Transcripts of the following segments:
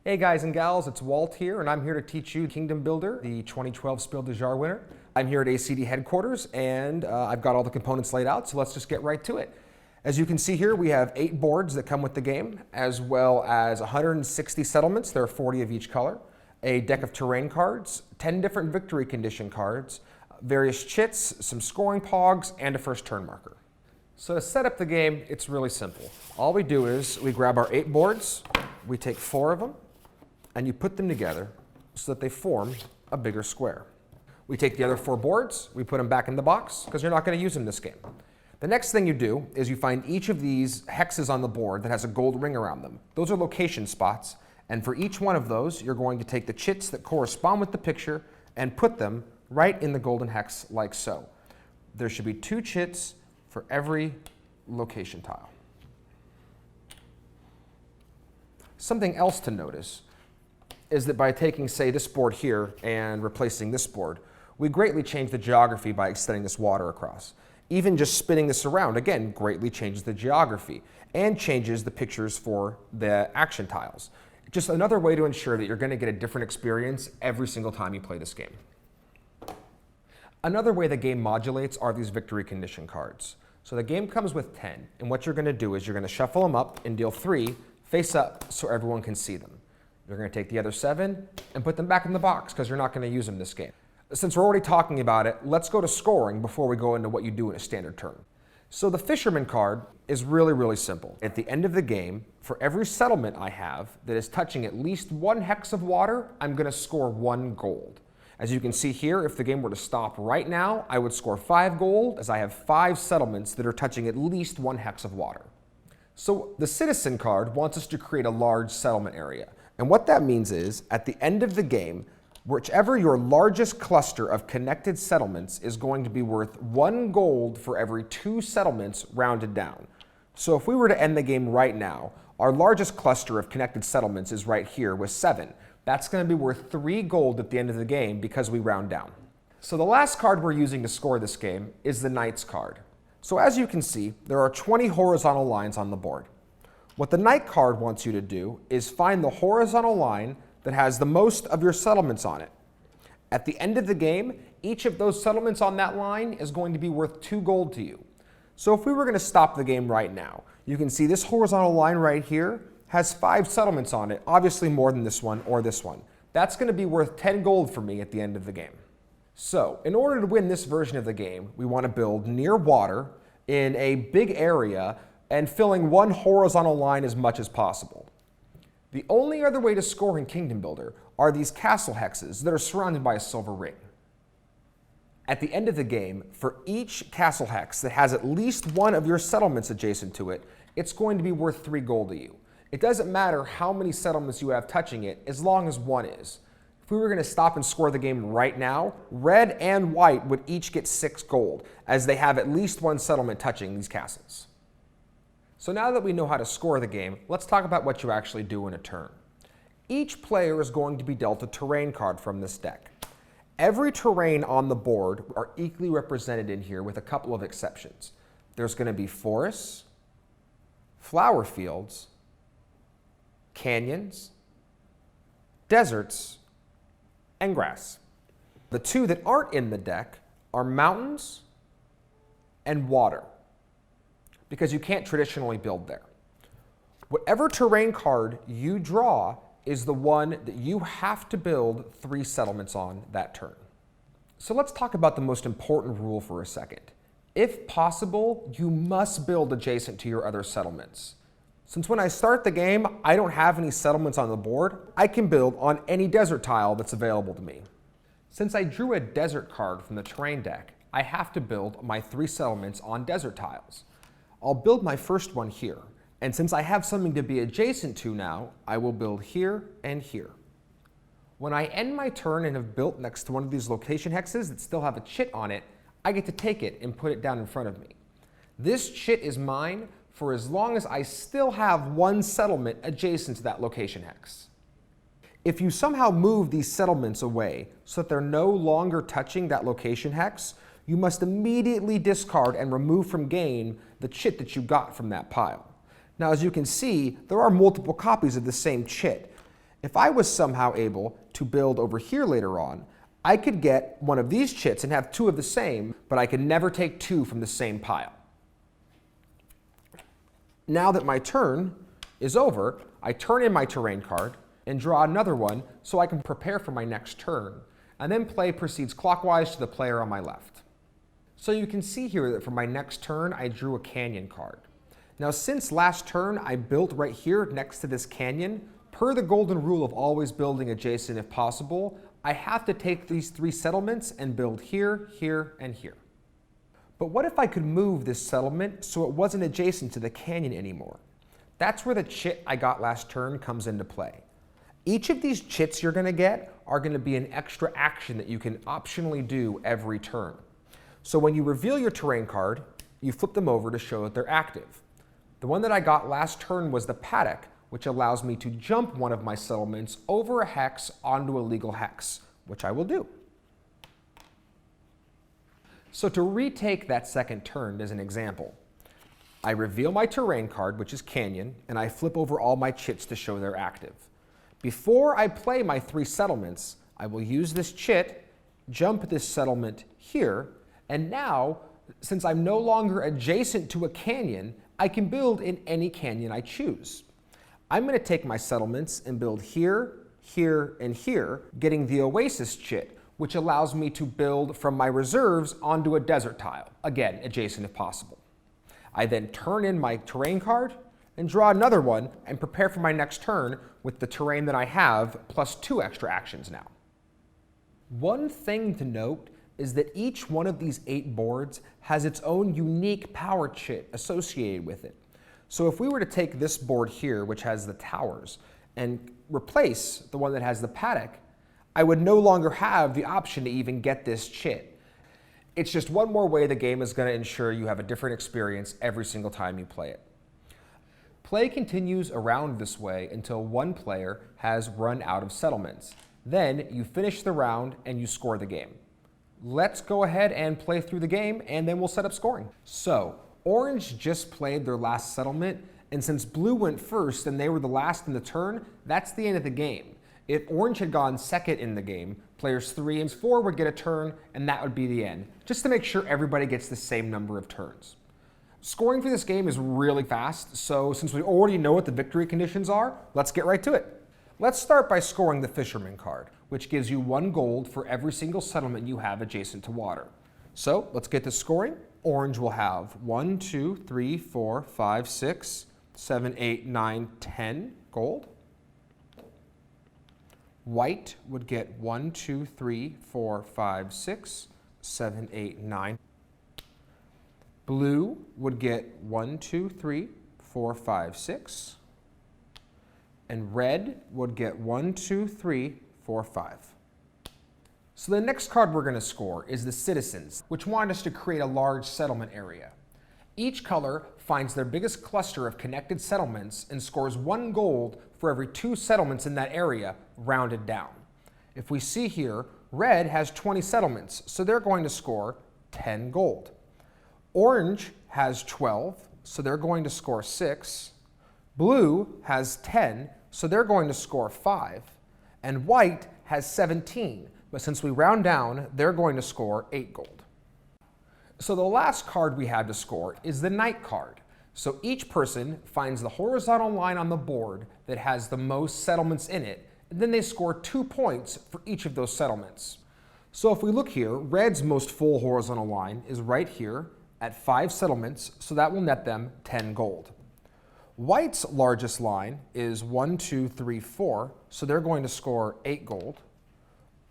Hey guys and gals, it's Walt here, and I'm here to teach you Kingdom Builder, the 2012 Spiel de Jahres winner. I'm here at ACD headquarters, and I've got all the components laid out, so let's just get right to it. As you can see here, we have 8 boards that come with the game, as well as 160 settlements. There are 40 of each color, a deck of terrain cards, 10 different victory condition cards, various chits, some scoring pogs, and a first turn marker. So to set up the game, it's really simple. All we do is we grab our 8 boards, we take 4 of them, and you put them together so that they form a bigger square. We take the other 4 boards, we put them back in the box, because you're not going to use them this game. The next thing you do is you find each of these hexes on the board that has a gold ring around them. Those are location spots, and for each one of those, you're going to take the chits that correspond with the picture and put them right in the golden hex like so. There should be 2 chits for every location tile. Something else to notice is that by taking, say, this board here and replacing this board, we greatly change the geography by extending this water across. Even just spinning this around, again, greatly changes the geography and changes the pictures for the action tiles. Just another way to ensure that you're going to get a different experience every single time you play this game. Another way the game modulates are these victory condition cards. So the game comes with 10, and what you're going to do is you're going to shuffle them up and deal 3 face up so everyone can see them. You're going to take the other 7 and put them back in the box because you're not going to use them this game. Since we're already talking about it, let's go to scoring before we go into what you do in a standard turn. So the Fisherman card is really simple. At the end of the game, for every settlement I have that is touching at least 1 hex of water, I'm going to score 1 gold. As you can see here, if the game were to stop right now, I would score 5 gold, as I have 5 settlements that are touching at least 1 hex of water. So the Citizen card wants us to create a large settlement area. And what that means is, at the end of the game, whichever your largest cluster of connected settlements is going to be worth 1 gold for every 2 settlements rounded down. So if we were to end the game right now, our largest cluster of connected settlements is right here with 7. That's going to be worth 3 gold at the end of the game because we round down. So the last card we're using to score this game is the Knights card. So as you can see, there are 20 horizontal lines on the board. What the Knight card wants you to do is find the horizontal line that has the most of your settlements on it. At the end of the game, each of those settlements on that line is going to be worth 2 gold to you. So if we were going to stop the game right now, you can see this horizontal line right here has 5 settlements on it, obviously more than this one or this one. That's going to be worth 10 gold for me at the end of the game. So in order to win this version of the game, we want to build near water in a big area and filling 1 horizontal line as much as possible. The only other way to score in Kingdom Builder are these castle hexes that are surrounded by a silver ring. At the end of the game, for each castle hex that has at least 1 of your settlements adjacent to it, it's going to be worth 3 gold to you. It doesn't matter how many settlements you have touching it, as long as 1 is. If we were going to stop and score the game right now, red and white would each get 6 gold, as they have at least 1 settlement touching these castles. So now that we know how to score the game, let's talk about what you actually do in a turn. Each player is going to be dealt a terrain card from this deck. Every terrain on the board are equally represented in here with a couple of exceptions. There's going to be forests, flower fields, canyons, deserts, and grass. The 2 that aren't in the deck are mountains and water, because you can't traditionally build there. Whatever terrain card you draw is the one that you have to build 3 settlements on that turn. So let's talk about the most important rule for a second. If possible, you must build adjacent to your other settlements. Since when I start the game, I don't have any settlements on the board, I can build on any desert tile that's available to me. Since I drew a desert card from the terrain deck, I have to build my 3 settlements on desert tiles. I'll build my first one here, and since I have something to be adjacent to now, I will build here and here. When I end my turn and have built next to one of these location hexes that still have a chit on it, I get to take it and put it down in front of me. This chit is mine for as long as I still have 1 settlement adjacent to that location hex. If you somehow move these settlements away so that they're no longer touching that location hex, you must immediately discard and remove from game the chit that you got from that pile. Now, as you can see, there are multiple copies of the same chit. If I was somehow able to build over here later on, I could get one of these chits and have two of the same, but I could never take two from the same pile. Now that my turn is over, I turn in my terrain card and draw another one so I can prepare for my next turn, and then play proceeds clockwise to the player on my left. So you can see here that for my next turn, I drew a canyon card. Now since last turn I built right here next to this canyon, per the golden rule of always building adjacent if possible, I have to take these three settlements and build here, here, and here. But what if I could move this settlement so it wasn't adjacent to the canyon anymore? That's where the chit I got last turn comes into play. Each of these chits you're going to get are going to be an extra action that you can optionally do every turn. So when you reveal your terrain card, you flip them over to show that they're active. The one that I got last turn was the paddock, which allows me to jump one of my settlements over a hex onto a legal hex, which I will do. So to retake that second turn as an example, I reveal my terrain card, which is canyon, and I flip over all my chits to show they're active. Before I play my three settlements, I will use this chit, jump this settlement here, and now, since I'm no longer adjacent to a canyon, I can build in any canyon I choose. I'm going to take my settlements and build here, here, and here, getting the oasis chit, which allows me to build from my reserves onto a desert tile, again, adjacent if possible. I then turn in my terrain card and draw another one and prepare for my next turn with the terrain that I have plus two extra actions now. One thing to note is that each one of these 8 boards has its own unique power chit associated with it. So if we were to take this board here, which has the towers, and replace the one that has the paddock, I would no longer have the option to even get this chit. It's just one more way the game is going to ensure you have a different experience every single time you play it. Play continues around this way until one player has run out of settlements. Then you finish the round and you score the game. Let's go ahead and play through the game, and then we'll set up scoring. So, Orange just played their last settlement, and since Blue went first and they were the last in the turn, that's the end of the game. If Orange had gone second in the game, players 3 and 4 would get a turn, and that would be the end, just to make sure everybody gets the same number of turns. Scoring for this game is really fast, so since we already know what the victory conditions are, let's get right to it. Let's start by scoring the Fisherman card, which gives you 1 gold for every single settlement you have adjacent to water. So let's get to scoring. Orange will have 1, 2, 3, 4, 5, 6, 7, 8, 9, 10 gold. White would get 1, 2, 3, 4, 5, 6, 7, 8, 9. Blue would get 1, 2, 3, 4, 5, 6. And red would get 1, 2, 3, 4, 5. So the next card we're going to score is the Citizens, which want us to create a large settlement area. Each color finds their biggest cluster of connected settlements and scores 1 gold for every 2 settlements in that area, rounded down. If we see here, red has 20 settlements, so they're going to score 10 gold. Orange has 12, so they're going to score 6. Blue has 10, so they're going to score 5. And white has 17, but since we round down, they're going to score 8 gold. So the last card we have to score is the Knight card. So each person finds the horizontal line on the board that has the most settlements in it, and then they score 2 points for each of those settlements. So if we look here, red's most full horizontal line is right here at 5 settlements, so that will net them 10 gold. White's largest line is 1, 2, 3, 4, so they're going to score 8 gold.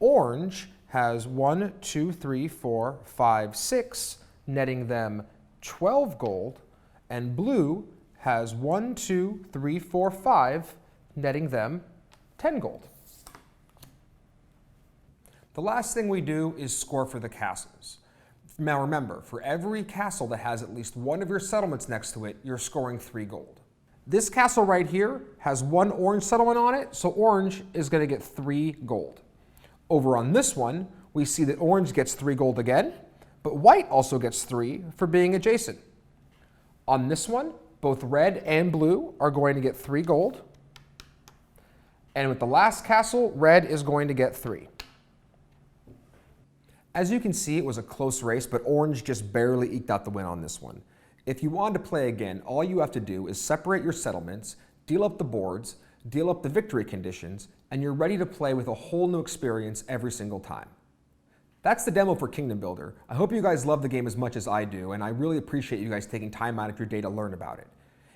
Orange has 1, 2, 3, 4, 5, 6, netting them 12 gold. And blue has 1, 2, 3, 4, 5, netting them 10 gold. The last thing we do is score for the castles. Now remember, for every castle that has at least one of your settlements next to it, you're scoring 3 gold. This castle right here has 1 orange settlement on it, so orange is going to get 3 gold. Over on this one, we see that orange gets 3 gold again, but white also gets 3 for being adjacent. On this one, both red and blue are going to get 3 gold, And with the last castle, red is going to get 3. As you can see, it was a close race, but orange just barely eked out the win on this one. If you wanted to play again, all you have to do is separate your settlements, deal up the boards, deal up the victory conditions, and you're ready to play with a whole new experience every single time. That's the demo for Kingdom Builder. I hope you guys love the game as much as I do, and I really appreciate you guys taking time out of your day to learn about it.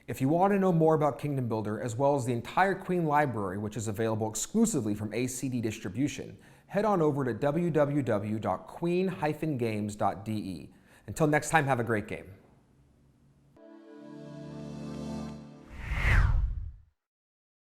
If you want to know more about Kingdom Builder, as well as the entire Queen library, which is available exclusively from ACD Distribution, head on over to www.queen-games.de. Until next time, have a great game.